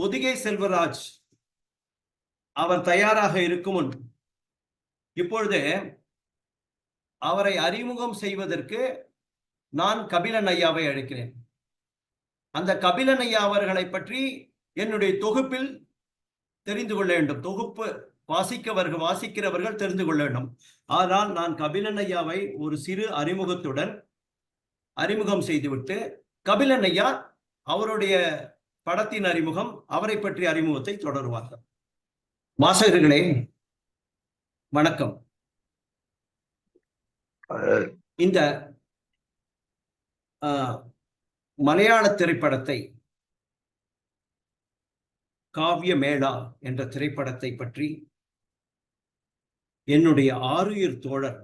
பொதிகை செல்வராஜ் அவர் தயாராக இருக்கும் முன் இப்பொழுது அவரை அறிமுகம் செய்வதற்கு நான் கபிலன் ஐயாவை அழைக்கிறேன். அந்த கபிலன் ஐயா அவர்களை பற்றி என்னுடைய தொகுப்பில் தெரிந்து கொள்ள வேண்டும். தொகுப்பு வாசிக்கிறவர்கள் தெரிந்து கொள்ள வேண்டும். ஆனால் நான் கபிலன் ஐயாவை ஒரு சிறு அறிமுகத்துடன் அறிமுகம் செய்துவிட்டு கபிலன் ஐயா அவருடைய படத்தின் அறிமுகம், அவரை பற்றிய அறிமுகத்தை தொடருவார்கள். வாசகர்களே வணக்கம். இந்த மலையாள திரைப்படத்தை, காவிய மேளா என்ற திரைப்படத்தை பற்றி என்னுடைய ஆருயிர் தோழர்,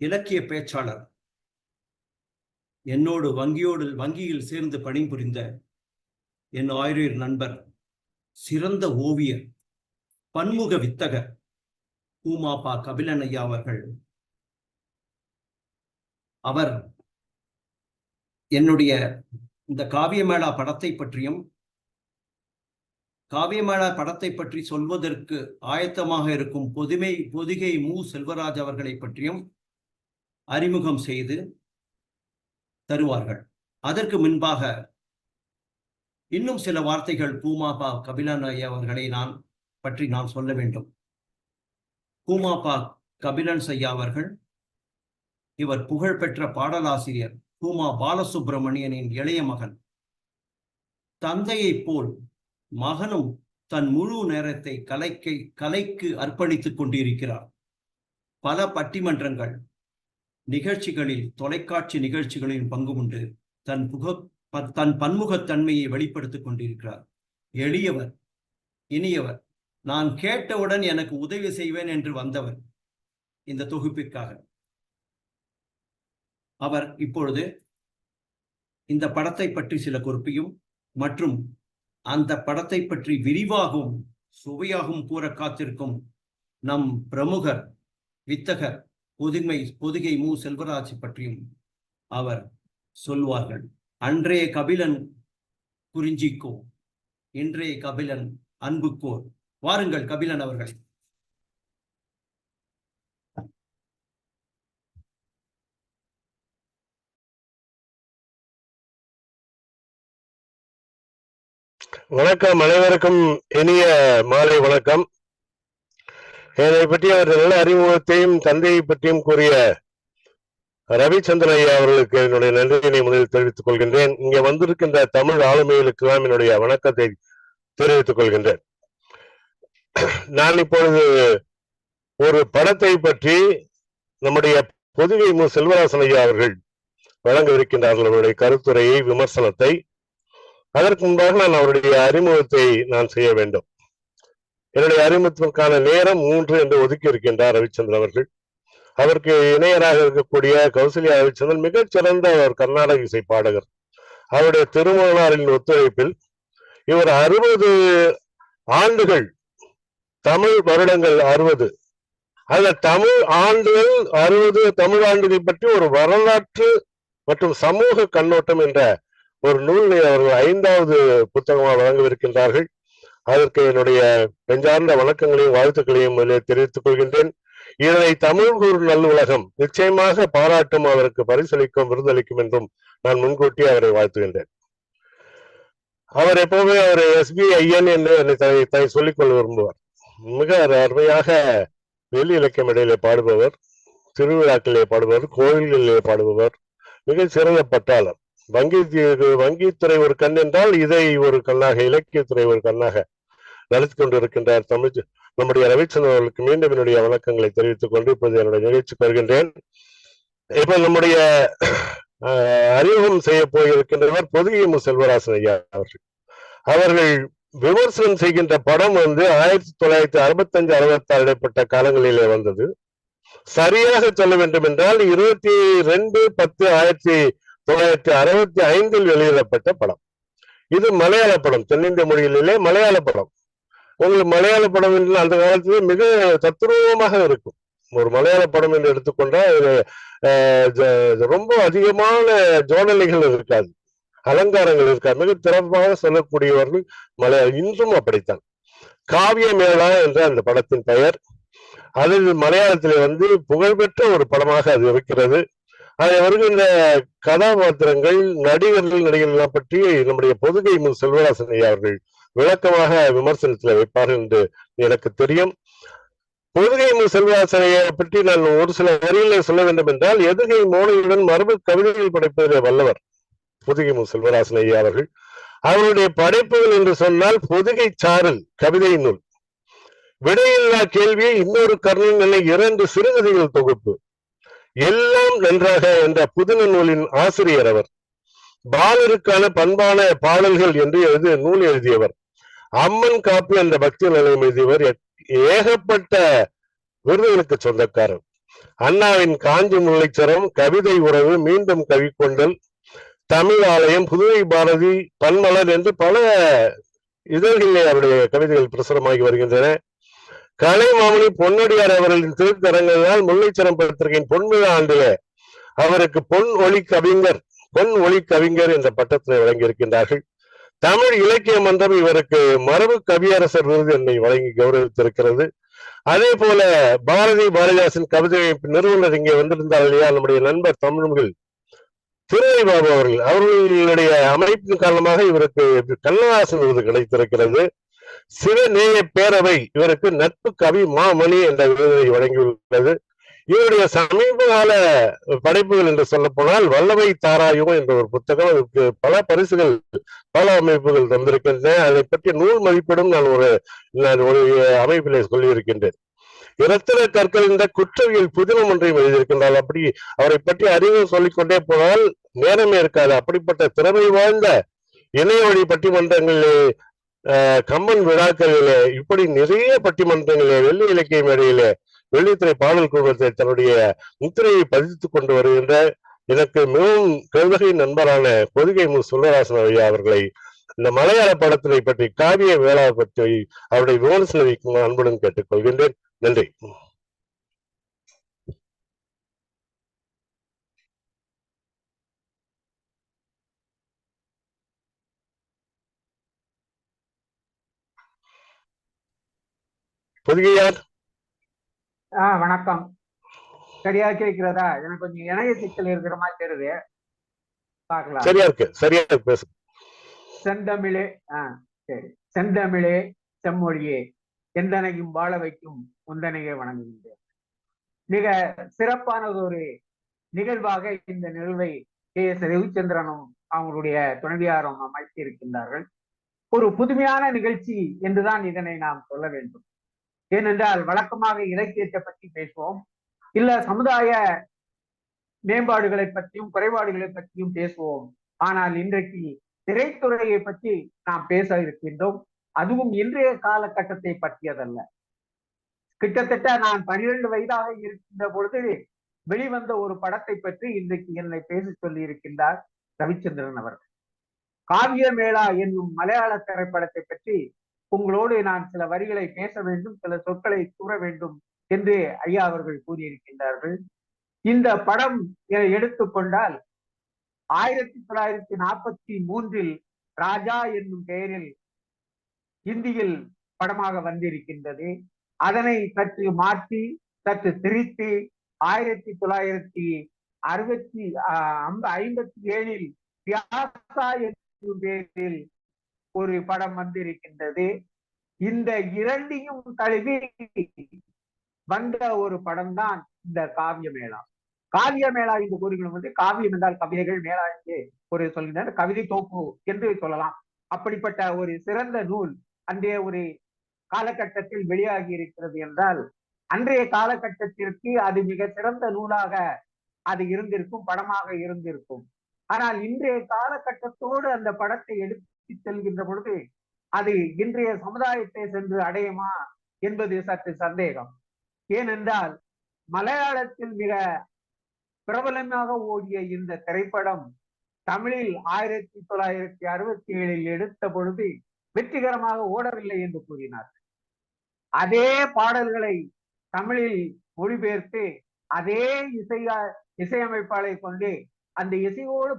இலக்கிய பேச்சாளர், என்னோடு வங்கியில் சேர்ந்து பணிபுரிந்த என் ஆருயிர் நண்பர், சிறந்த ஓவியர், பன்முக வித்தகர் பூமாபா கபிலன் ஐயா அவர்கள், அவர் என்னுடைய இந்த காவியமேளா படத்தை பற்றியும் காவியமேளா படத்தை பற்றி சொல்வதற்கு ஆயத்தமாக இருக்கும் பொதிகை மு. செல்வராஜ் அவர்களை பற்றியும் அறிமுகம் செய்து தருவார்கள். அதற்கு முன்பாக இன்னும் சில வார்த்தைகள் பூமாபா கபிலன் ஐயா அவர்களை பற்றி நான் சொல்ல வேண்டும். பூமாபா கபிலன் ஐயா அவர்கள், இவர் புகழ்பெற்ற பாடலாசிரியர், பூமா பாலசுப்பிரமணியனின் இளைய மகன். தந்தையைப் போல் மகனும் தன் முழு நேரத்தை கலைக்கு அர்ப்பணித்துக் கொண்டிருக்கிறார். பல பட்டிமன்றங்கள், நிகழ்ச்சிகளில், தொலைக்காட்சி நிகழ்ச்சிகளில் பங்கு கொண்டு தன் பன்முகத்தன்மையை வெளிப்படுத்திக் கொண்டிருக்கிறார். எளியவர், இனியவர், நான் கேட்டவுடன் எனக்கு உதவி செய்வேன் என்று வந்தவர் இந்த தொகுப்பிற்காக. அவர் இப்பொழுது இந்த படத்தை பற்றி சில குறிப்பையும் மற்றும் அந்த படத்தை பற்றி விரிவாகவும் சுவையாகவும் கூற காத்திருக்கும் நம் பிரமுகர், வித்தகர், பொதிகை மு. செல்வராஜ் பற்றியும் அவர் சொல்வார்கள். அன்றைய கபிலன் குறிஞ்சிக்கோ, இன்றைய கபிலன் அன்புக்கோர். வாருங்கள் கபிலன் அவர்கள். வணக்கம், அனைவருக்கும் இனிய மாலை வணக்கம். என்னை பற்றி அவர் நல்ல அறிமுகத்தையும் தந்தையை பற்றியும் கூறிய ரவிச்சந்திரன் ஐயா அவர்களுக்கு என்னுடைய நன்றியினை முதலில் தெரிவித்துக் கொள்கின்றேன். இங்கே வந்திருக்கின்ற தமிழ் ஆளுமைகளுக்கெல்லாம் என்னுடைய வணக்கத்தை தெரிவித்துக் கொள்கின்றேன். நான் இப்பொழுது ஒரு படத்தை பற்றி நம்முடைய பொதிகை மு. செல்வராசன் ஐயா அவர்கள் வழங்க இருக்கின்றார்கள் அவருடைய கருத்துரையை, விமர்சனத்தை. அதற்கு முன்பாக நான் அவருடைய அறிமுகத்தை நான் செய்ய வேண்டும். என்னுடைய அறிமுகத்திற்கான நேரம் 3 என்று ஒதுக்கி இருக்கின்றார் ரவிச்சந்திரன் அவர்கள். அவருக்கு இணையராக இருக்கக்கூடிய கௌசல்யா ரவிச்சந்திரன் மிகச்சிறந்த ஒரு கர்நாடக இசை பாடகர். அவருடைய திருமணாரின் ஒத்துழைப்பில் இவர் 60 ஆண்டுகள், தமிழ் வருடங்கள் 60, அந்த தமிழ் ஆண்டுகள் 60 தமிழ் ஆண்டுகள் பற்றி ஒரு வரலாற்று மற்றும் சமூக கண்ணோட்டம் என்ற ஒரு நூலை அவர்கள் 5வது புத்தகமாக வழங்கவிருக்கின்றார்கள். அதற்கு என்னுடைய நெஞ்சார்ந்த வணக்கங்களையும் வாழ்த்துக்களையும் தெரிவித்துக் கொள்கின்றேன். இதனை தமிழ் கூறு நல்லுலகம் நிச்சயமாக பாராட்டும், அவருக்கு பரிசளிக்கும், விருதளிக்கும் என்றும் நான் முன்கூட்டி அவரை வாழ்த்துகின்றேன். அவர் எப்பவுமே அவர் SBIN என்று சொல்லிக் கொள்ள விரும்புவார். மிக அருமையாக வெளி இலக்கிய மேடையிலே பாடுபவர், திருவிழாக்களிலே பாடுபவர், கோயில்களிலே பாடுபவர், மிக சிறந்த பட்டாளர். வங்கித்துறை ஒரு கண் என்றால் இதை ஒரு கண்ணாக, இலக்கியத்துறை ஒரு கண்ணாக நடத்தி கொண்டிருக்கின்றார் நம்முடைய ரவிச்சந்திரன் அவர்களுக்கு மீண்டும் என்னுடைய வணக்கங்களை தெரிவித்துக் கொண்டு இப்போது என்னுடைய நிகழ்ச்சிக்கு வருகின்றேன். இப்ப நம்முடைய அறிமுகம் செய்ய போயிருக்கின்றவர் பொதிகை மு. செல்வராசன் ஐயா அவர்கள் விமர்சனம் செய்கின்ற படம் 1965, 66 இடைப்பட்ட காலங்களிலே வந்தது. சரியாக சொல்ல வேண்டும் என்றால் 22/10/1965 வெளியிடப்பட்ட படம். இது மலையாள படம், தென்னிந்திய மொழிகளிலே மலையாள படம். உங்களுக்கு மலையாள படம் என்று அந்த காலத்திலே மிக தத்ரூபமாக இருக்கும். ஒரு மலையாள படம் என்று எடுத்துக்கொண்டால் ரொம்ப அதிகமான ஜோடனைகள் இருக்காது. அலங்காரங்கள் இருக்கார். மிக சிறப்பாக சொல்லக்கூடியவர்கள் மலையாளம். இன்றும் அப்படித்தான். காவிய மேளா என்ற அந்த படத்தின் பெயர். அதில் மலையாளத்திலே புகழ்பெற்ற ஒரு படமாக அது இருக்கிறது. அதில் வருகின்ற கதாபாத்திரங்கள், நடிகர்கள் பற்றி நம்முடைய பொதுகை மு. செல்வராசன் ஐயா அவர்கள் விளக்கமாக விமர்சனத்தில் வைப்பார்கள் என்று எனக்கு தெரியும். பொதுகை மு. செல்வராசன் ஐயா பற்றி நான் ஒரு சில வரிகளை சொல்ல வேண்டும் என்றால், எதுகை மோனையுடன் மரபு கவிதைகள் படைப்பதிலே வல்லவர் பொதுகை மு. செல்வராசன் ஐயா அவர்கள். அவருடைய படைப்புகள் என்று சொன்னால் பொதுகை சாரல் கவிதை நூல், விடையில்லா கேள்வியை இன்னொரு கர்ணன் என 2 சிறுகதைகள் தொகுப்பு, எல்லாம் நன்றாக என்ற புதின நூலின் ஆசிரியர் அவர். பாலருக்கான பண்பான பாடல்கள் என்று நூல் எழுதியவர். அம்மன் காப்பு என்ற பக்தி நிலையம் எழுதியவர். ஏகப்பட்ட விருதுகளுக்கு சொந்தக்காரர். அண்ணாவின் காஞ்சி முல்லைச்சரம், கவிதை உறவு, மீண்டும் கவிக்கொண்டல், தமிழ் ஆலயம், புதுவை பாரதி, பன்மலர் என்று பல இதழ்களிலே அவருடைய கவிதைகள் பிரசுரமாகி வருகின்றன. கலைமாமணி பொன்னடியார் அவர்களின் திருத்தரங்களால் முல்லைச்சரம் பத்திரிகையின் பொன்விழா ஆண்டிலே அவருக்கு பொன் ஒளி கவிஞர் என்ற பட்டத்தினை வழங்கியிருக்கின்றார்கள். தமிழ் இலக்கிய மன்றம் இவருக்கு மரபு கவியரசர் விருது என்னை வழங்கி கௌரவித்திருக்கிறது. அதே போல பாரதிதாசன் கவிதை நிறுவனர் இங்கே வந்திருந்தார் இல்லையா, நம்முடைய நண்பர் தமிழ்கள் திருவைபாபு அவர்களுடைய அமைப்பின் காரணமாக இவருக்கு கண்ணதாசன் விருது கிடைத்திருக்கிறது. சிவநேய பேரவை இவருக்கு நட்பு கவி மாமணி என்ற விருதை வழங்கியுள்ளது. இவருடைய சமீப கால படைப்புகள் என்று சொல்ல போனால் வல்லவை தாராயோ என்ற ஒரு புத்தகம், அதுக்கு பல பரிசுகள் பல அமைப்புகள் தந்திருக்கின்றன. அதை பற்றி நூல் மதிப்பீடும் நான் ஒரு அமைப்பிலே சொல்லியிருக்கின்றேன். இரத்தின கற்கள் என்ற குற்றவியல் புதினம் ஒன்றையும் எழுதியிருக்கின்றார். அப்படி அவரை பற்றி அறிவு சொல்லிக்கொண்டே போனால் நேரமே இருக்காது. அப்படிப்பட்ட திறமை வாழ்ந்த இணைய வழி பட்டிமன்றங்களிலே, கம்பன் விழாக்களிலே, இப்படி நிறைய பட்டிமன்றங்களிலே, வெள்ளி இலக்கிய மேடையிலே, வெள்ளித்திரை பாடல் குழுமத்தை தன்னுடைய முத்திரையை பதித்துக் கொண்டு வருகின்ற எனக்கு மிகவும் கல்வகை நண்பரான பொதுகை மு. செல்வராசன் ஐயா அவர்களை இந்த மலையாள படத்தினை பற்றி, காவிய வேளா பற்றி அவருடைய விமர்சனம் வைக்கும் அன்புடன் கேட்டுக்கொள்கின்றேன். நன்றி. பொதுகையார். வணக்கம். சரியா கேட்கிறதா? எனக்கு கொஞ்சம் இணைய சிக்கல் இருக்கிற மாதிரி தெரியுது. பார்க்கலாம். சரியா இருக்கு பேசு. செந்தமிழே, சரி. செந்தமிழே செம்மொழியே எந்தனையும் வாழ வைக்கும் முந்தனையே வணங்குகின்றேன். மிக சிறப்பானதொரு நிகழ்வாக இந்த நிகழ்வை கே.எஸ். ரவிச்சந்திரனும் அவங்களுடைய துணைவியாரும் அமைத்திருக்கின்றார்கள். ஒரு புதுமையான நிகழ்ச்சி என்றுதான் இதனை நாம் சொல்ல வேண்டும். ஏனென்றால் வழக்கமாக இலக்கியத்தை பற்றி பேசுவோம், இல்ல சமுதாய மேம்பாடுகளை பற்றியும் குறைபாடுகளை பற்றியும் பேசுவோம். ஆனால் இன்றைக்கு திரைத்துறையை பற்றி நாம் பேச இருக்கின்றோம். அதுவும் இன்றைய காலகட்டத்தை பற்றியதல்ல. கிட்டத்தட்ட நான் 12 வயதாக இருக்கின்ற பொழுது வெளிவந்த ஒரு படத்தை பற்றி இன்றைக்கு என்னை பேச சொல்லி இருக்கின்றார் ரவிச்சந்திரன் அவர்கள். காவிய மேளா என்னும் மலையாள திரைப்படத்தை பற்றி உங்களோடு நான் சில வரிகளை பேச வேண்டும், சில சொற்களை கூற வேண்டும் என்று ஐயா அவர்கள் கூறியிருக்கின்றார்கள். இந்த படம் எடுத்துக்கொண்டால் 1943 ராஜா என்னும் பெயரில் இந்தியில் படமாக வந்திருக்கின்றது. அதனை சற்று மாற்றி சற்று திரித்து 1957 பியாசா என்னும் பெயரில் ஒரு படம் வந்திருக்கின்றது. இந்த இரண்டையும் தழுவி வந்த ஒரு படம் தான் இந்த காவிய மேளா. காவிய மேளா என்று கூறுகிறோம். காவியம் என்றால் கவிதைகள், மேளா என்று ஒரு சொல்கின்ற கவிதை தொகுப்பு என்று சொல்லலாம். அப்படிப்பட்ட ஒரு சிறந்த நூல் அன்றைய ஒரு காலகட்டத்தில் வெளியாகி இருக்கிறது என்றால், அன்றைய காலகட்டத்திற்கு அது மிக சிறந்த நூலாக அது இருந்திருக்கும், படமாக இருந்திருக்கும். ஆனால் இன்றைய காலகட்டத்தோடு அந்த படத்தை எடுத்து செல்கின்ற பொழுது அது இன்றைய சமுதாயத்தை சென்று அடையுமா என்பது சற்று சந்தேகம். ஏனென்றால் மலையாளத்தில் மிக பிரபலமாக ஓடிய இந்த திரைப்படம் தமிழில் 1967 எடுத்த பொழுது வெற்றிகரமாக ஓடவில்லை என்று கூறினார். அதே பாடல்களை தமிழில் மொழிபெயர்த்து அதே இசையமைப்பாளரை கொண்டு அந்த இசையோடு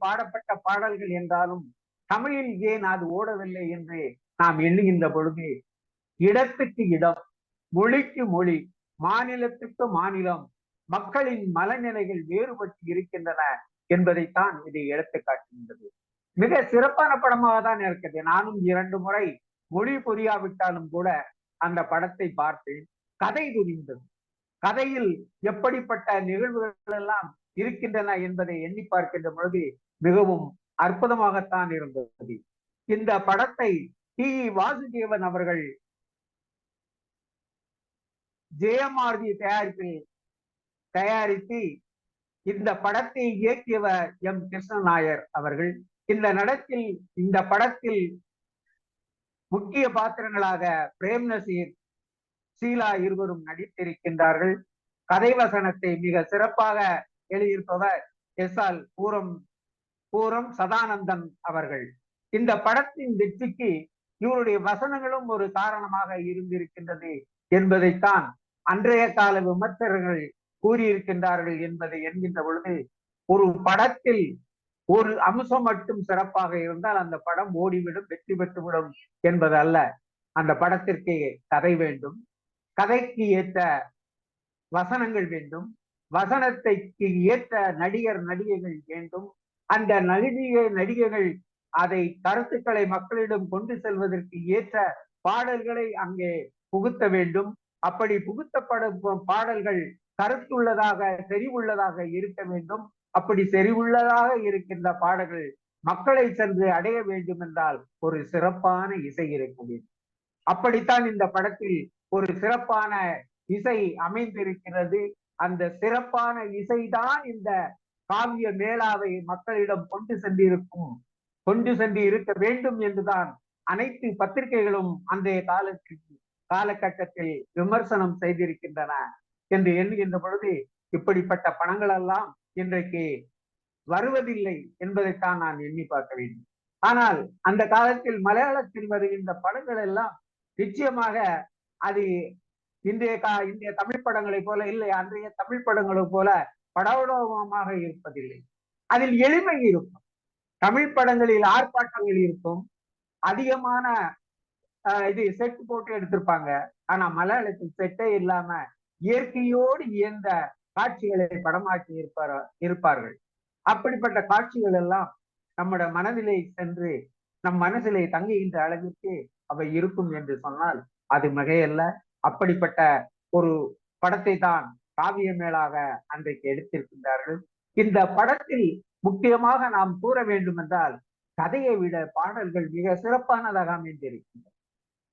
பாடப்பட்ட பாடல்கள் என்றாலும் தமிழில் ஏன் அது ஓடவில்லை என்று நாம் எண்ணுகின்ற பொழுது, இடத்துக்கு இடம், மொழிக்கு மொழி, மாநிலத்துக்கு மாநிலம், மக்களின் மனநிலைகள் வேறுபட்டு இருக்கின்றன என்பதைத்தான் இது எடுத்து காட்டுகின்றது. மிக சிறப்பான படமாக தான் இருக்குது. நானும் 2 முறை மொழி புரியாவிட்டாலும் கூட அந்த படத்தை பார்த்து கதை புரிந்தது. கதையில் எப்படிப்பட்ட நிகழ்வுகள் எல்லாம் இருக்கின்றன என்பதை எண்ணி பார்க்கின்ற பொழுது மிகவும் அற்புதமாகத்தான் இருந்தது. இந்த படத்தை டி. வாசுதேவன் அவர்கள் ஜெயமாரதி தயாரித்து இந்த படத்தை இயக்கியவர் எம். கிருஷ்ணன் நாயர் அவர்கள். இந்த படத்தில் முக்கிய பாத்திரங்களாக பிரேம் நசீர், ஷீலா இருவரும் நடித்திருக்கின்றார்கள். கதை வசனத்தை மிக சிறப்பாக எழுதியிருப்பவர் எஸ்.ஆல். பூரம் சதானந்தன் அவர்கள். இந்த படத்தின் வெற்றிக்கு இவருடைய வசனங்களும் ஒரு காரணமாக இருந்திருக்கின்றது என்பதைத்தான் அன்றைய கால விமர்சகர்கள் கூறியிருக்கின்றார்கள் என்பதை என்கின்ற பொழுது, ஒரு படத்தில் ஒரு அம்சம் மட்டும் சிறப்பாக இருந்தால் அந்த படம் ஓடிவிடும், வெற்றி பெற்றுவிடும் என்பது அல்ல. அந்த படத்திற்கு கதை வேண்டும், கதைக்கு ஏற்ற வசனங்கள் வேண்டும், வசனத்தைக்கு ஏற்ற நடிகர் நடிகைகள் வேண்டும். அந்த நடிகைகள் அதை கருத்துக்களை மக்களிடம் கொண்டு செல்வதற்கு ஏற்ற பாடல்களை அங்கே புகுத்த வேண்டும். அப்படி புகுத்தப்படும் பாடல்கள் கருத்துள்ளதாக, செறிவுள்ளதாக இருக்க வேண்டும். அப்படி செறிவுள்ளதாக இருக்கின்ற பாடல்கள் மக்களை சென்று அடைய வேண்டும் என்றால் ஒரு சிறப்பான இசை இருக்க வேண்டும். அப்படித்தான் இந்த படத்தில் ஒரு சிறப்பான இசை அமைந்திருக்கிறது. அந்த சிறப்பான இசைதான் இந்த காவிய மேளாவை மக்களிடம் கொண்டு சென்று இருக்க வேண்டும் என்றுதான் அனைத்து பத்திரிகைகளும் அன்றைய காலகட்டத்தில் விமர்சனம் செய்திருக்கின்றன என்று எண்ணுகின்ற பொழுது, இப்படிப்பட்ட படங்கள் எல்லாம் இன்றைக்கு வருவதில்லை என்பதைத்தான் நான் எண்ணி பார்க்க வேண்டும். ஆனால் அந்த காலத்தில் மலையாளத்தில் வருகின்ற படங்கள் எல்லாம் நிச்சயமாக அது இன்றைய தமிழ் படங்களை போல இல்லை, அன்றைய தமிழ் படங்களை போல படவடமாக இருப்பதில்லை. அதில் எளிமை இருக்கும். தமிழ் படங்களில் ஆர்ப்பாட்டங்கள் இருக்கும், அதிகமான இது செட் போட்டு எடுத்திருப்பாங்க. ஆனா மலையாளத்தில் செட்டே இல்லாம இயற்கையோடு இயந்த காட்சிகளை படமாக்கி இருப்பார்கள். அப்படிப்பட்ட காட்சிகள் எல்லாம் நம்முடைய மனதிலே சென்று நம் மனசிலே தங்குகின்ற அளவிற்கு அவை இருக்கும் என்று சொன்னால் அது மிகையல்ல. அப்படிப்பட்ட ஒரு படத்தை தான் காவிய மேலாக அன்றைக்கு எடுத்திருக்கின்றார்கள். இந்த படத்தில் முக்கியமாக நாம் கூற வேண்டும் என்றால், கதையை விட பாடல்கள் மிக சிறப்பானதாக அமைந்திருக்கின்றன.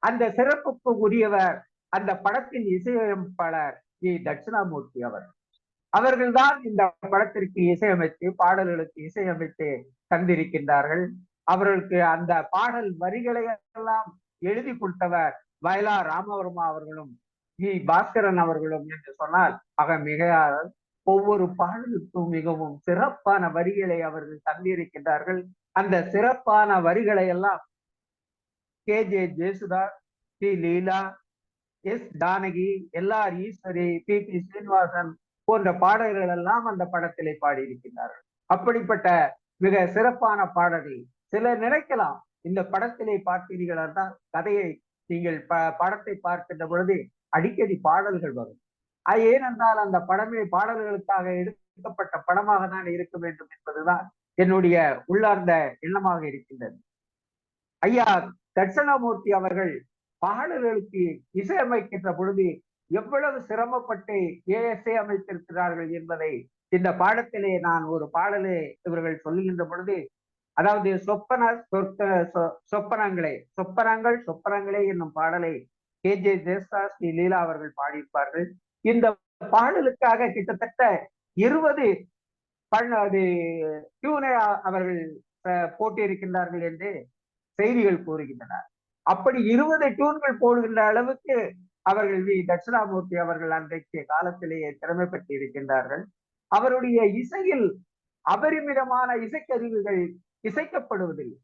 அந்த சிறப்புக்கு உரியவர் அந்த படத்தின் இசையமைப்பாளர் வி. தட்சிணாமூர்த்தி அவர்கள்தான் இந்த படத்திற்கு இசையமைத்து, பாடல்களுக்கு இசையமைத்து தந்திருக்கின்றார்கள். அவர்களுக்கு அந்த பாடல் வரிகளை எல்லாம் எழுதி கொடுத்தவர் வயலார் ராமவர்மா அவர்களும் வி. பாஸ்கரன் அவர்களும் என்று சொன்னால் மிகையால் ஒவ்வொரு பாடலுக்கும் மிகவும் சிறப்பான வரிகளை அவர்கள் தந்திருக்கின்றார்கள். அந்த சிறப்பான வரிகளை எல்லாம் கே.ஜே. ஜேசுதாஸ், டி. லீலா, எஸ். ஜானகி, எல்.ஆர். ஈஸ்வரி, பி.பி. சீனிவாசன் போன்ற பாடல்கள் எல்லாம் அந்த படத்திலே பாடியிருக்கிறார்கள். அப்படிப்பட்ட மிக சிறப்பான பாடல்கள். சிலர் நினைக்கலாம், இந்த படத்திலே பார்த்தீர்கள் என்றால் கதையை நீங்கள் படத்தை பார்க்கின்ற பொழுது அடிக்கடி பாடல்கள் வரும். ஏனென்றால் அந்த படமே பாடல்களுக்காக எடுக்கப்பட்ட படமாக தான் இருக்க வேண்டும் என்பதுதான் என்னுடைய உள்ளார்ந்த எண்ணமாக இருக்கின்றது. ஐயா தட்சிணாமூர்த்தி அவர்கள் பாடல்களுக்கு இசையமைக்கின்ற பொழுது எவ்வளவு சிரமப்பட்டு இசை அமைத்திருக்கிறார்கள் என்பதை இந்த பாடத்திலே நான் ஒரு பாடலை இவர்கள் சொல்லுகின்ற பொழுது, அதாவது சொப்பனங்களே என்னும் பாடலை கே.ஜே. ஜேசுதாஸ், டி. லீலா அவர்கள் பாடியிருப்பார்கள். இந்த பாடலுக்காக கிட்டத்தட்ட 20 டியூனை அவர்கள் போட்டிருக்கின்றார்கள் என்று செய்திகள் கூறுகின்றன. அப்படி 20 டியூன்கள் போடுகின்ற அளவுக்கு அவர்கள் வி. தட்சிணாமூர்த்தி அவர்கள் அன்றைக்கு காலத்திலேயே திறமை பெற்று இருக்கின்றார்கள். அவருடைய இசையில் அபரிமிதமான இசைக்கருவிகள் இசைக்கப்படுவதில்லை.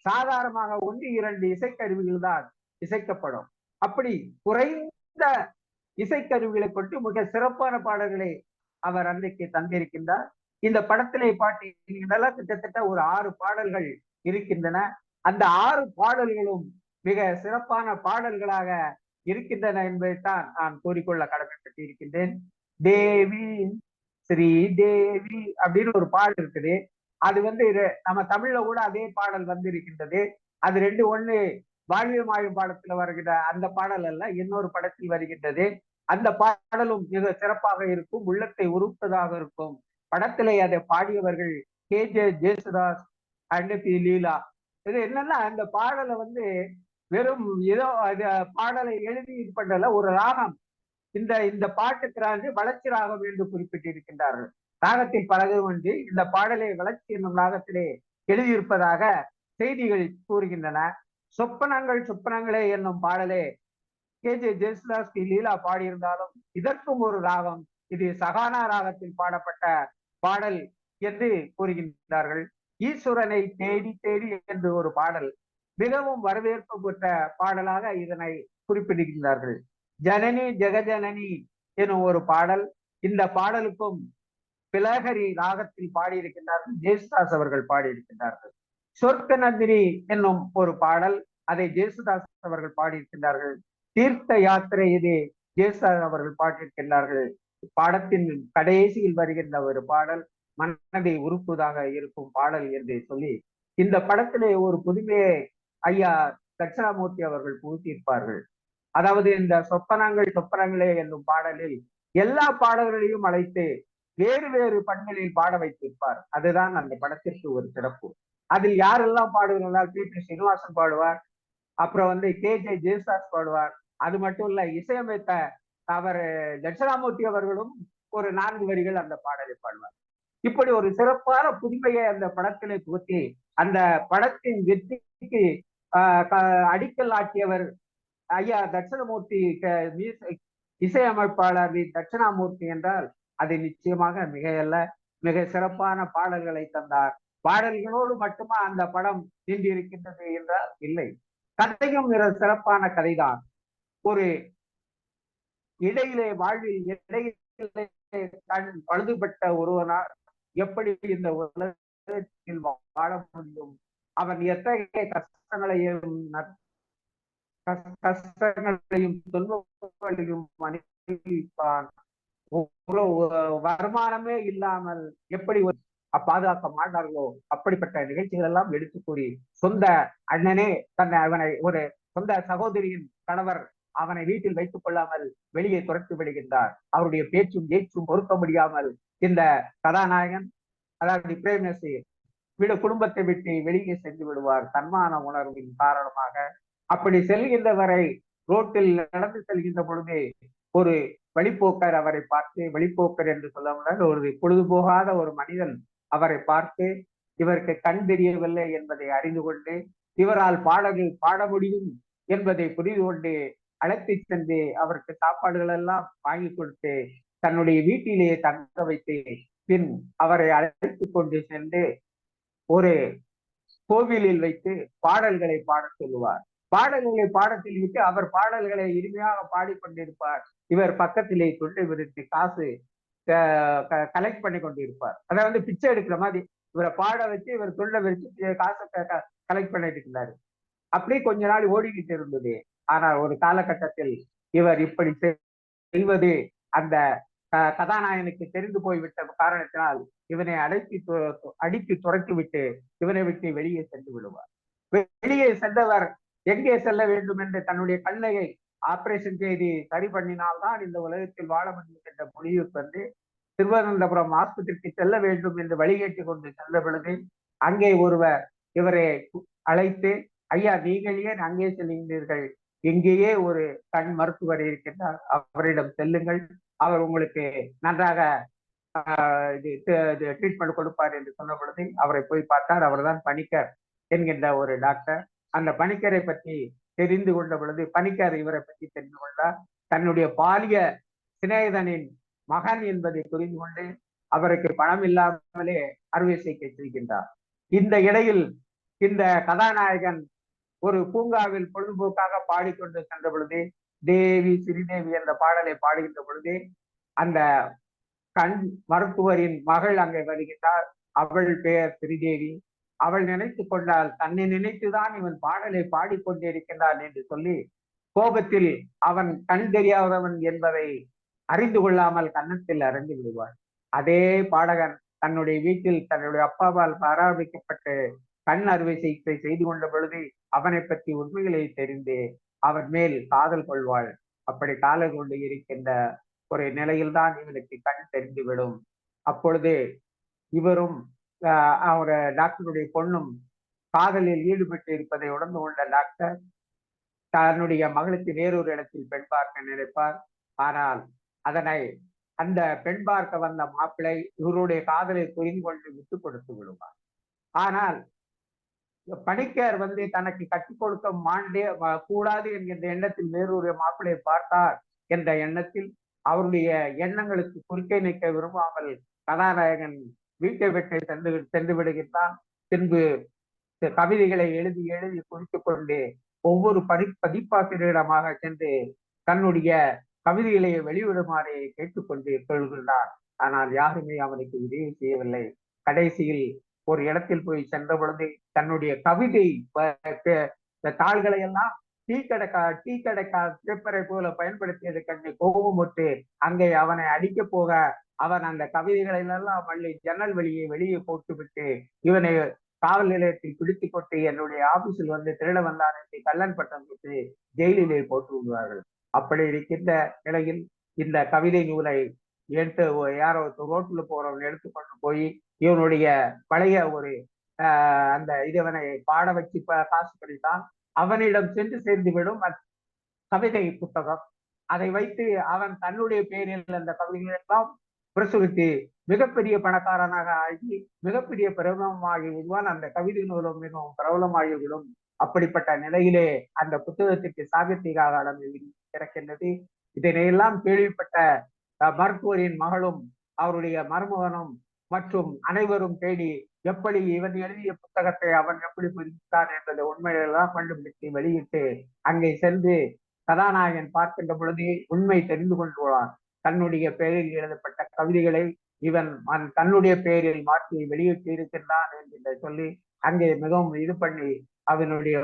சாதாரணமாக 1-2 இசைக்கருவிகள் தான் இசைக்கப்படும். அப்படி குறைந்த இசைக்கருவிகளை கொண்டு மிக சிறப்பான பாடல்களை அவர் அன்றைக்கு தந்திருக்கின்றார். இந்த படத்திலே பாத்தீங்கன்னா கிட்டத்தட்ட ஒரு 6 பாடல்கள் இருக்கின்றன. அந்த 6 பாடல்களும் மிக சிறப்பான பாடல்களாக இருக்கின்றன என்பதைத்தான் நான் கூறிக்கொள்ள கடமைப்பட்டு இருக்கின்றேன். தேவி ஸ்ரீ தேவி அப்படின்னு ஒரு பாடல் இருக்குது. அது நம்ம தமிழ்ல கூட அதே பாடல் இருக்கின்றது. அது ரெண்டு ஒண்ணு வாழ்வியல் மாயும் பாடத்துல வருகிற அந்த பாடல் அல்ல, இன்னொரு படத்தில் வருகின்றது. அந்த பாடலும் மிக சிறப்பாக இருக்கும், உள்ளத்தை உருப்பதாக இருக்கும். படத்திலே அதை பாடியவர்கள் KJ ஜேசுதாஸ் அண்ட் பி லீலா. இது என்னன்னா அந்த பாடலை வெறும் ஏதோ பாடலை எழுதி இது பண்ணல, ஒரு ராகம். இந்த பாட்டுக்கு வளர்ச்சி ராகம் என்று குறிப்பிட்டிருக்கின்றார்கள். ராகத்தில் பலகும் இந்த பாடலை வளர்ச்சி என்னும் ராகத்திலே எழுதியிருப்பதாக செய்திகள் கூறுகின்றன. சொப்பனங்களே என்னும் பாடலே KJ ஜேசுதாஸ் பி லீலா பாடியிருந்தாலும் இதற்கும் ஒரு ராகம், இது சகானா ராகத்தில் பாடப்பட்ட பாடல் என்று கூறுகின்றார்கள். ஈஸ்வரனை தேடி தேடி என்று ஒரு பாடல் மிகவும் வரவேற்பு பெற்ற பாடலாக இதனை குறிப்பிடுகின்றார்கள். ஜனனி ஜெகஜனனி எனும் ஒரு பாடல், இந்த பாடலுக்கும் பிலகரி ராகத்தில் பாடியிருக்கின்றார்கள், ஜேசுதாஸ் அவர்கள் பாடியிருக்கின்றார்கள். சொர்க்க நந்தினி என்னும் ஒரு பாடல், அதை ஜேசுதாஸ் அவர்கள் பாடியிருக்கின்றார்கள். தீர்த்த யாத்திரை இது ஜேசுதாஸ் அவர்கள் பாடியிருக்கின்றார்கள். பாடத்தின் கடைசியில் வருகின்ற ஒரு பாடல் மனதை உருப்புவதாக இருக்கும் பாடல் என்று சொல்லி இந்த படத்திலே ஒரு புதுமையை ஐயா தட்சிணாமூர்த்தி அவர்கள் புகுத்தியிருப்பார்கள். அதாவது இந்த சொப்பனங்களே என்னும் பாடலில் எல்லா பாடல்களையும் அழைத்து வேறு வேறு பண்களில் பாட வைத்திருப்பார். அதுதான் அந்த படத்திற்கு ஒரு சிறப்பு. அதில் யாரெல்லாம் பாடுகிறார்கள்? பி ஸ்ரீனிவாசன் பாடுவார், அப்புறம் KJ ஜேசுதாஸ் பாடுவார். அது மட்டும் இல்ல, இசையமைத்த அவர் தட்சிணாமூர்த்தி அவர்களும் ஒரு 4 வரிகள் அந்த பாடலை பாடுவார். இப்படி ஒரு சிறப்பான புதுமையை அந்த படத்திலே புகுத்தி அந்த படத்தின் வெற்றிக்கு அடிக்கல் ஆட்டியவர் ஐயா தட்சிணாமூர்த்தி. இசையமைப்பாளர் தட்சிணாமூர்த்தி என்றால் அது நிச்சயமாக மிக சிறப்பான பாடல்களை தந்தார். பாடல்களோடு மட்டுமா அந்த படம் நின்றிருக்கின்றது என்றால் இல்லை, கதையும் மிக சிறப்பான கதைதான். ஒரு வாழ்வில் இடையிலே பழுதுபட்ட ஒருவனால் எப்படி இந்த உலகத்தில் வாழ முடியும், அவன் எத்தகைய கஷ்டங்களையும் துன்பங்களையும் அனுபவிப்பான், வருமானமே இல்லாமல் எப்படி பாதுகாக்க மாட்டார்களோ அப்படிப்பட்ட நிகழ்ச்சிகள் எல்லாம் எடுத்து கூறி, சொந்த அண்ணனே அவனை ஒரு சொந்த சகோதரியின் கணவர் அவனை வீட்டில் வைத்துக் கொள்ளாமல் வெளியே துரத்து விடுகின்றார். அவருடைய பேச்சும் ஏச்சும் பொறுக்க முடியாமல் இந்த கதாநாயகன், அதாவது பிரேம்நசீர் குடும்பத்தை விட்டு வெளியே சென்று விடுவார் தன்மான உணர்வின் காரணமாக. அப்படி செல்கின்றவரை ரோட்டில் நடந்து செல்கின்ற பொழுது ஒரு வழிப்போக்கர் அவரை பார்த்து, வழிப்போக்கர் என்று சொல்ல முடியாது, ஒரு பொழுதுபோகாத ஒரு மனிதன் அவரை பார்த்து இவருக்கு கண் தெரியவில்லை என்பதை அறிந்து கொண்டு இவரால் பாடல்கள் பாட முடியும் என்பதை புரிந்து கொண்டு அழைத்து சென்று அவருக்கு சாப்பாடுகள் எல்லாம் வாங்கி கொடுத்து தன்னுடைய வீட்டிலேயே தங்க வைத்து பின் அவரை அழைத்து கொண்டு சென்று ஒரு கோவிலில் வைத்து பாடல்களை பாட சொல்லுவார். பாடல்களை பாடத்தில் விட்டு அவர் பாடல்களை இனிமையாக பாடிக்கொண்டிருப்பார். இவர் பக்கத்திலே தொண்டை விரித்து காசு கலெக்ட் பண்ணி கொண்டிருப்பார். அதாவது பிச்சை எடுக்கிற மாதிரி இவரை பாட வச்சு இவர் தொண்டை விரிச்சு காசை கலெக்ட் பண்ணிட்டு இருந்தாரு. அப்படியே கொஞ்ச நாள் ஓடிக்கிட்டு இருந்தது. ஆனால் ஒரு காலகட்டத்தில் இவர் இப்படி செய்வது அந்த கதாநாயகனுக்கு தெரிந்து போய்விட்ட காரணத்தினால் இவனை அடித்து துரத்தி விட்டு இவனை விட்டு வெளியே சென்று விடுவார். வெளியே சென்றவர் எங்கே செல்ல வேண்டும் என்று தன்னுடைய கண்ணையை ஆபரேஷன் செய்து சரி பண்ணினால்தான் இந்த உலகத்தில் வாழ முடியும் என்ற முடிவுக்கு திருவனந்தபுரம் ஆஸ்பத்திரிக்கு செல்ல வேண்டும் என்று வழிகேட்டு கொண்டு சென்ற பொழுது அங்கே ஒருவர் இவரை அழைத்து, ஐயா நீங்கள் ஏன் அங்கே செல்கின்றீர்கள், எங்கேயே ஒரு கண் மருத்துவர் இருக்கின்றார், அவரிடம் செல்லுங்கள், அவர் உங்களுக்கு நன்றாக ட்ரீட்மெண்ட் கொடுப்பார் என்று சொன்ன பொழுது அவரை போய் பார்த்தார். அவர்தான் பணிக்கர் என்கின்ற ஒரு டாக்டர். அந்த பணிக்கரை பற்றி தெரிந்து கொண்ட பொழுது பணிக்கர் இவரை பற்றி தெரிந்து கொண்டார். தன்னுடைய பாலிய சிநேகிதனின் மகன் என்பதை புரிந்து கொண்டு அவருக்கு பணம் இல்லாமலே அறுவை சிகிச்சை செய்கின்றார். இந்த இடையில் இந்த கதாநாயகன் ஒரு பூங்காவில் பொழுதுபோக்காக பாடிக்கொண்டு சென்ற பொழுது தேவி ஸ்ரீதேவி என்ற பாடலை பாடுகின்ற பொழுது அந்த கண் மருத்துவரின் மகள் அங்கே வருகின்றார். அவள் பெயர் ஸ்ரீதேவி. அவள் நினைத்து கொண்டால் தன்னை நினைத்துதான் இவன் பாடலை பாடிக்கொண்டிருக்கின்றான் என்று சொல்லி கோபத்தில் அவன் கண் தெரியாதவன் என்பதை அறிந்து கொள்ளாமல் கன்னத்தில் அறிந்து விடுவாள். அதே பாடகன் தன்னுடைய வீட்டில் தன்னுடைய அப்பாவால் பராமரிக்கப்பட்டு கண் அறுவை சிகிச்சை செய்து கொண்ட பொழுது அவனை பற்றி உண்மைகளை தெரிந்து அவன் மேல் காதல் கொள்வாள். அப்படி காதல் கொண்டு இருக்கின்ற ஒரு நிலையில்தான் இவனுக்கு கண் தெரிந்துவிடும். அப்பொழுது இவரும் அவர் டாக்டருடைய பொண்ணும் காதலில் ஈடுபட்டு இருப்பதை உணர்ந்து கொண்ட டாக்டர் தன்னுடைய மகளுக்கு வேறொரு இடத்தில் பெண் பார்க்க நினைப்பார். ஆனால் அதனை அந்த பெண் பார்க்க வந்த மாப்பிள்ளை இவருடைய காதலை புரிந்து கொண்டு விட்டு கொடுத்து விடுவார். ஆனால் பணிக்கர் தனக்கு கற்றுக் கொடுக்க மாண்டே கூடாது என்கின்ற எண்ணத்தில் வேறொரு மாப்பிள்ளையை பார்த்தார் என்ற எண்ணத்தில் அவருடைய எண்ணங்களுக்கு குறுக்கே நிற்க விரும்பாமல் கதாநாயகன் வீட்டை விட்டு சென்று விடுகின்றான். பின்பு கவிதைகளை எழுதி எழுதி குறித்துக் கொண்டு ஒவ்வொரு பதிப்பாசிரியரிடமாக சென்று தன்னுடைய கவிதைகளை வெளியிடுமாறு கேட்டுக்கொண்டு கொள்கின்றார். ஆனால் யாருமே அவனுக்கு உதவி செய்யவில்லை. கடைசியில் ஒரு இடத்தில் போய் சென்ற பொழுது தன்னுடைய கவிதை தாள்களை எல்லாம் டீ கடைக்கா பேப்பரை போல பயன்படுத்தியது கண்டு கோபமுற்று அங்கே அவனை அடிக்க போக அவன் அந்த கவிதைகளை எல்லாம் மல்லி ஜன்னல் வெளியே போட்டு விட்டு இவனை காவல் நிலையத்தில் பிடித்து கொண்டு என்னுடைய ஆபீஸில் திருட வந்தான் என்று கள்ளன் பட்டம் பெற்று ஜெயிலிலே போட்டு விடுவார்கள். அப்படி இருக்கின்ற நிலையில் இந்த கவிதை நூலை எடுத்து யாரோ ரோட்ல போறவன் எடுத்துக்கொண்டு போய் இவனுடைய பழைய ஒரு அந்த இதவனை பாட வச்சு காசு படித்தான் அவனிடம் சென்று சேர்ந்துவிடும் கவிதை புத்தகம். அதை வைத்து அவன் தன்னுடைய பெயரில் அந்த கவிதைகள் எல்லாம் பிரசுரித்து மிகப்பெரிய பணக்காரனாக ஆகி மிகப்பெரிய பிரபலமாகி விடுவான். அந்த கவிதை நூலும் மிகவும் பிரபலமாகிவிடும். அப்படிப்பட்ட நிலையிலே அந்த புத்தகத்திற்கு சாகித்ய அகாடமி கிடைக்கின்றது. இதனையெல்லாம் கேள்விப்பட்ட மருத்துவரின் மகளும் அவருடைய மருமகனும் மற்றும் அனைவரும் தேடி எப்படி இவன் எழுதிய புத்தகத்தை அவன் எப்படி புரிந்தான் என்பதை உண்மையெல்லாம் கண்டுபிடித்து வெளியிட்டு அங்கே சென்று கதாநாயகன் பார்க்கின்ற பொழுது உண்மை தெரிந்து கொண்டுள்ளான். தன்னுடைய பெயரில் எழுதப்பட்ட கவிதைகளை இவன் தன்னுடைய பெயரில் மாற்றி வெளியிட்டு இருக்கின்றான் என்று சொல்லி அங்கே மிகவும் இது பண்ணி அவனுடைய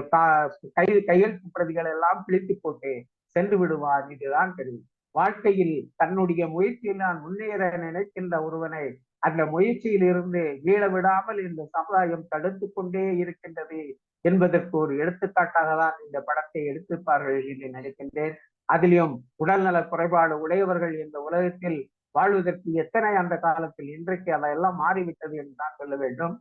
கையெழுத்து பிரதிகள் எல்லாம் பிழித்து போட்டு சென்று விடுவான். இதுதான் தெரியும். வாழ்க்கையில் தன்னுடைய முயற்சியில் நான் முன்னேற நினைக்கின்ற ஒருவனை அந்த முயற்சியில் இருந்து வீழ விடாமல் இந்த சமுதாயம் தடுத்து கொண்டே இருக்கின்றது என்பதற்கு ஒரு எடுத்துக்காட்டாக தான் இந்த படத்தை எடுத்திருப்பார்கள் என்று நினைக்கின்றேன். அதிலும் உடல்நல குறைபாடு உடையவர்கள் இந்த உலகத்தில் வாழ்வதற்கு எத்தனை அந்த காலத்தில் இன்றைக்கு அதெல்லாம் மாறிவிட்டது என்று தான் சொல்ல வேண்டும்.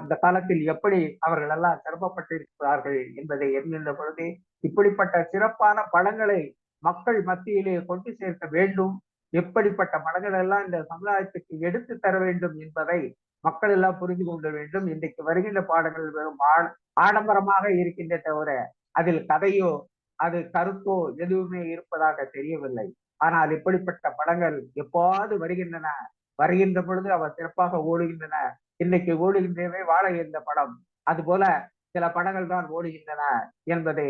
அந்த காலத்தில் எப்படி அவர்கள் எல்லாம் சிரமப்பட்டிருக்கிறார்கள் என்பதை எண்ணுகின்ற பொழுது இப்படிப்பட்ட சிறப்பான படங்களை மக்கள் மத்தியிலே கொண்டு சேர்க்க வேண்டும். எப்படிப்பட்ட படங்கள் எல்லாம் இந்த சமுதாயத்துக்கு எடுத்து தர வேண்டும் என்பதை மக்கள் எல்லாம் புரிந்து கொள்ள வேண்டும். இன்றைக்கு வருகின்ற பாடங்கள் வெறும் ஆடம்பரமாக இருக்கின்ற தவிர அதில் கதையோ அது கருத்தோ எதுவுமே இருப்பதாக தெரியவில்லை. ஆனால் இப்படிப்பட்ட படங்கள் எப்போது வருகின்ற பொழுது அவை சிறப்பாக ஓடுகின்றன. இன்னைக்கு ஓடுகின்றவே வாழ இருந்த படம் அதுபோல சில படங்கள் தான் ஓடுகின்றன என்பதை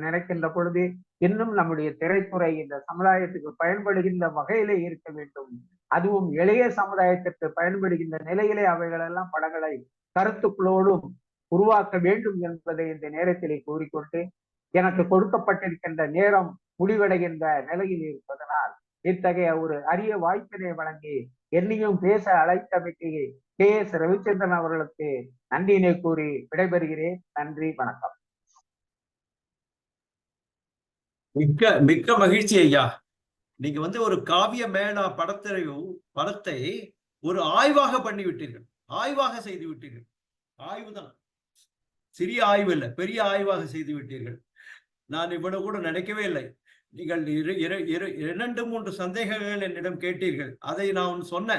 நினைக்கின்ற பொழுது இன்னும் நம்முடைய திரைத்துறை இந்த சமுதாயத்துக்கு பயன்படுகின்ற வகையிலே இருக்க வேண்டும். அதுவும் இளைய சமுதாயத்திற்கு பயன்படுகின்ற நிலையிலே அவைகளெல்லாம் படங்களை கருத்துக்களோடும் உருவாக்க வேண்டும் என்பதை இந்த நேரத்திலே கூறிக்கொண்டு எனக்கு கொடுக்கப்பட்டிருக்கின்ற நேரம் முடிவடைகின்ற நிலையில் இருப்பதனால் இத்தகைய ஒரு அரிய வாய்ப்பினை வழங்கி என்னையும் பேச அழைத்தமைக்கு KS ரவிச்சந்திரன் அவர்களுக்கு நன்றியினை கூறி விடைபெறுகிறேன். நன்றி, வணக்கம். மிக்க மகிழ்ச்சி ஐயா. நீங்க ஒரு காவிய மேளா படத்தை ஒரு ஆய்வாக பண்ணிவிட்டீர்கள், ஆய்வாக செய்து விட்டீர்கள். ஆய்வுதான், சிறிய ஆய்வு இல்லை, பெரிய ஆய்வாக செய்து விட்டீர்கள். நான் இவ்வளவு கூட நினைக்கவே இல்லை. நீங்கள் 2-3 சந்தேகங்கள் என்னிடம் கேட்டீர்கள். அதை நான் சொன்ன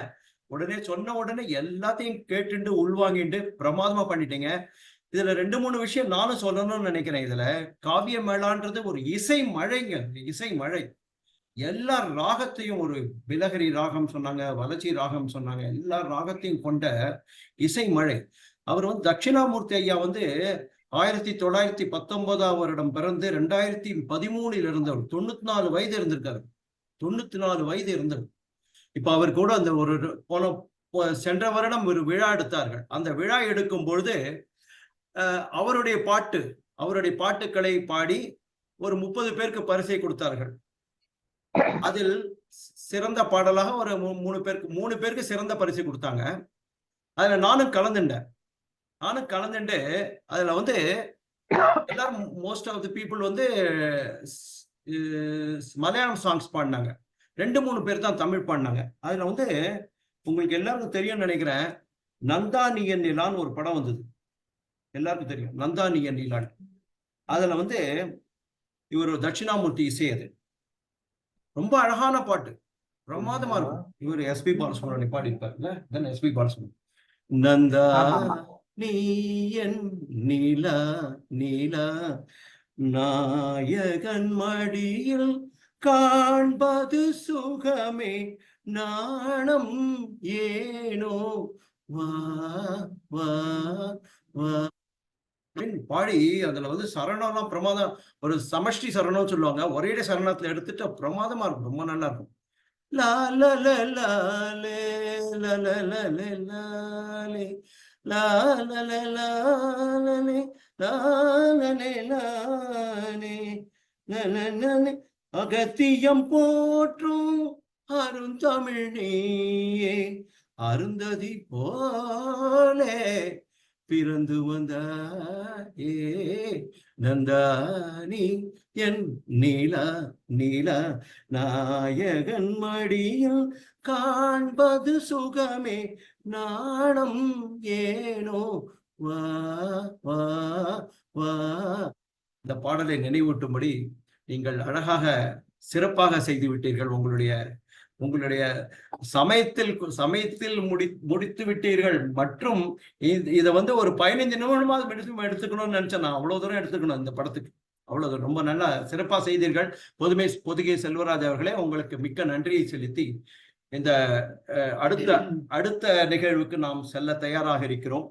உடனே எல்லாத்தையும் கேட்டுண்டு உள்வாங்கிட்டு பிரமாதமா பண்ணிட்டீங்க. இதுல 2-3 விஷயம் நானும் சொல்லணும்னு நினைக்கிறேன். இதுல காவிய மேளான்றது ஒரு இசை மழைங்க, இசை மழை. எல்லா ராகத்தையும், ஒரு பிலஹரி ராகம் சொன்னாங்க, வளர்ச்சி ராகம் சொன்னாங்க, எல்லா ராகத்தையும் கொண்ட இசை மழை. அவர் தட்சிணாமூர்த்தி ஐயா 1919 வருடம் பிறந்து 2013 இருந்தவர். 94 வயது இருந்திருக்காரு. 94 வயது இருந்தவர். இப்ப அவர் கூட அந்த ஒரு சென்ற வருடம் ஒரு விழா எடுத்தார்கள். அந்த விழா எடுக்கும் பொழுது அவருடைய பாட்டுக்களை பாடி ஒரு 30 பேருக்கு பரிசை கொடுத்தார்கள். அதில் சிறந்த பாடலாக ஒரு 3 பேருக்கு சிறந்த பரிசு கொடுத்தாங்க. அதுல நானும் கலந்துட்டேன். அதுல வந்து எல்லாரும் மோஸ்ட் ஆஃப் தி பீப்புள் வந்து மலையாளம் சாங்ஸ் பாடினாங்க. 2-3 பேர் தான் தமிழ் பாடினாங்க. அதுல வந்து உங்களுக்கு எல்லாருக்கும் தெரியும்னு நினைக்கிறேன், நந்தா நீ என் நிலான்னு ஒரு படம் வந்தது. எல்லாருக்கும் தெரியும், நந்தா நீ என் நிலான்னு. அதுல வந்து இவர் தட்சிணாமூர்த்தி இசை. அது ரொம்ப அழகான பாட்டு, பிரமாதமா இருக்கும். இவர் எஸ்பி பாலசுப்ரமணியம் பாடி இருப்பாருல்ல, தென் எஸ்பி பாலசுப்ரமணியம். நந்தா நீ என் நீலா நீலா நாயகன் மடியில் காண்பது சுகமே நாணம் ஏனோ வா வா வா பாடி அதுல வந்து சரணம்லாம் பிரமாதம். ஒரு சமஷ்டி சரணம் சொல்லுவாங்க, ஒரே சரணத்துல எடுத்துட்டு பிரமாதமா இருக்கும், ரொம்ப நல்லா இருக்கும். லா லா லா லா லே லா லா லா லே லா லே லா லா லா லா லே லா லா லே லா லே லா லா லா லே. அகத்தியம் போற்றும் அருந்தமிழ் நீயே அருந்ததி போலே பிறந்து வந்தாயே நந்தானி என் நீலா நீலா நாயகன் மடியில் காண்பது சுகமே நாணம் ஏனோ வா வா வா. இந்த பாடலை நினைவூட்டும்படி நீங்கள் அழகாக சிறப்பாக செய்து விட்டீர்கள். உங்களுடைய சமயத்தில் முடித்து விட்டீர்கள். மற்றும் இதை வந்து ஒரு 15 நிமிடமாவது எடுத்துக்கணும்னு நினைச்சேன். நான் அவ்வளவு தூரம் எடுத்துக்கணும் இந்த படத்துக்கு. அவ்வளவு தூரம் ரொம்ப நல்லா சிறப்பா செய்தீர்கள். பொதுகை செல்வராஜ் அவர்களே, உங்களுக்கு மிக்க நன்றியை செலுத்தி இந்த அடுத்த நிகழ்வுக்கு நாம் செல்ல தயாராக இருக்கிறோம்.